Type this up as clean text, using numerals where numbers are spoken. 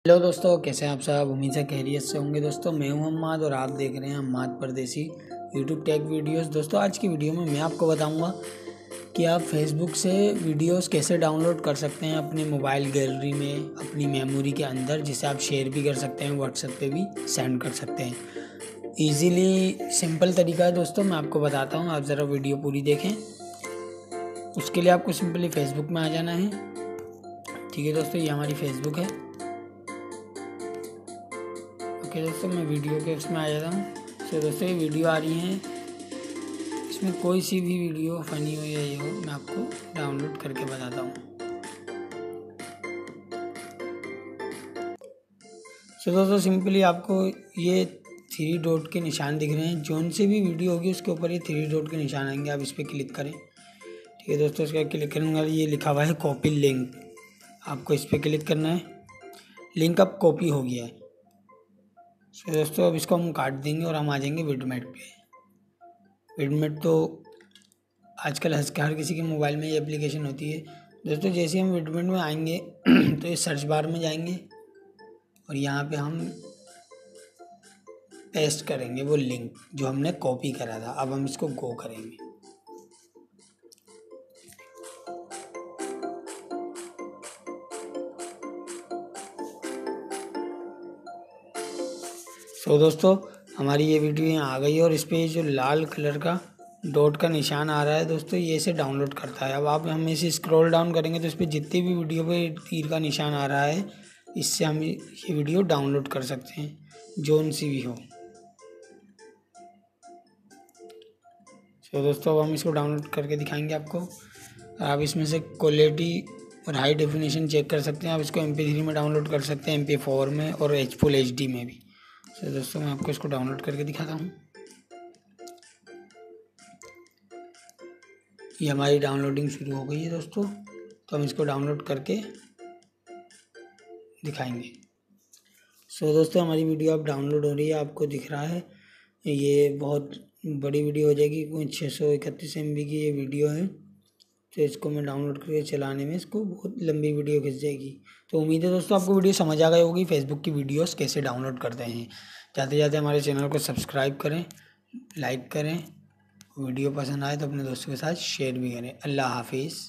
Hello दोस्तों, कैसे हैं आप सब। उम्मीद है खैरियत से होंगे। दोस्तों मैं हूं अम्माद और आप देख रहे हैं अम्माद परदेसी यूट्यूब टेक वीडियोस। दोस्तों आज की वीडियो में मैं आपको बताऊंगा कि आप फेसबुक से वीडियोस कैसे डाउनलोड कर सकते हैं अपने मोबाइल गैलरी में, अपनी मेमोरी के अंदर, जिसे आप शेयर भी कर सकते हैं, व्हाट्सएप पे भी सेंड कर सकते हैं। ईज़िली सिंपल तरीका है दोस्तों, मैं आपको बताता हूँ। आप ज़रा वीडियो पूरी देखें। उसके लिए आपको सिंपली फेसबुक में आ जाना है। ठीक है दोस्तों, ये हमारी फेसबुक है। ओके दोस्तों, मैं वीडियो के उसमें आ जाता हूँ। तो दोस्तों ये वीडियो आ रही है, इसमें कोई सी भी वीडियो फ़नी हो या ये हो, मैं आपको डाउनलोड करके बताता हूँ। तो दोस्तों सिंपली आपको ये 3 डॉट के निशान दिख रहे हैं। जोन से भी वीडियो होगी उसके ऊपर ये 3 डॉट के निशान आएंगे, आप इस पर क्लिक करें। ठीक है दोस्तों, इसका क्लिक करने के बाद ये लिखा हुआ है कॉपी लिंक, आपको इस पर क्लिक करना है। लिंक अब कॉपी हो गया है। तो दोस्तों अब इसको हम काट देंगे और हम आ जाएंगे विडमेट पे। विडमेट तो आजकल हर किसी के मोबाइल में ये एप्लीकेशन होती है। दोस्तों जैसे हम विडमेट में आएंगे तो ये सर्च बार में जाएंगे और यहाँ पे हम पेस्ट करेंगे वो लिंक जो हमने कॉपी करा था। अब हम इसको गो करेंगे। सो दोस्तों हमारी ये वीडियो यहाँ आ गई है और इस पर जो लाल कलर का डॉट का निशान आ रहा है दोस्तों, ये इसे डाउनलोड करता है। अब आप हम इसे स्क्रॉल डाउन करेंगे तो इस पर जितनी भी वीडियो पे तीर का निशान आ रहा है, इससे हम ये वीडियो डाउनलोड कर सकते हैं, जोन सी भी हो। तो दोस्तों अब हम इसको डाउनलोड करके दिखाएंगे आपको। आप इसमें से क्वालिटी और हाई डेफिनेशन चेक कर सकते हैं। आप इसको MP3 में डाउनलोड कर सकते हैं, MP4 में और फुल HD में भी। तो दोस्तों मैं आपको इसको डाउनलोड करके दिखाता हूँ। ये हमारी डाउनलोडिंग शुरू हो गई है दोस्तों, तो हम इसको डाउनलोड करके दिखाएंगे। सो दोस्तों हमारी वीडियो अब डाउनलोड हो रही है, आपको दिख रहा है। ये बहुत बड़ी वीडियो हो जाएगी, कोई 631 MB की ये वीडियो है। तो इसको मैं डाउनलोड करके चलाने में इसको बहुत लंबी वीडियो खिंच जाएगी। तो उम्मीद है दोस्तों आपको वीडियो समझ आ गई होगी फेसबुक की वीडियोस कैसे डाउनलोड करते हैं। जाते जाते हमारे चैनल को सब्सक्राइब करें, लाइक करें, वीडियो पसंद आए तो अपने दोस्तों के साथ शेयर भी करें। अल्लाह हाफिज़।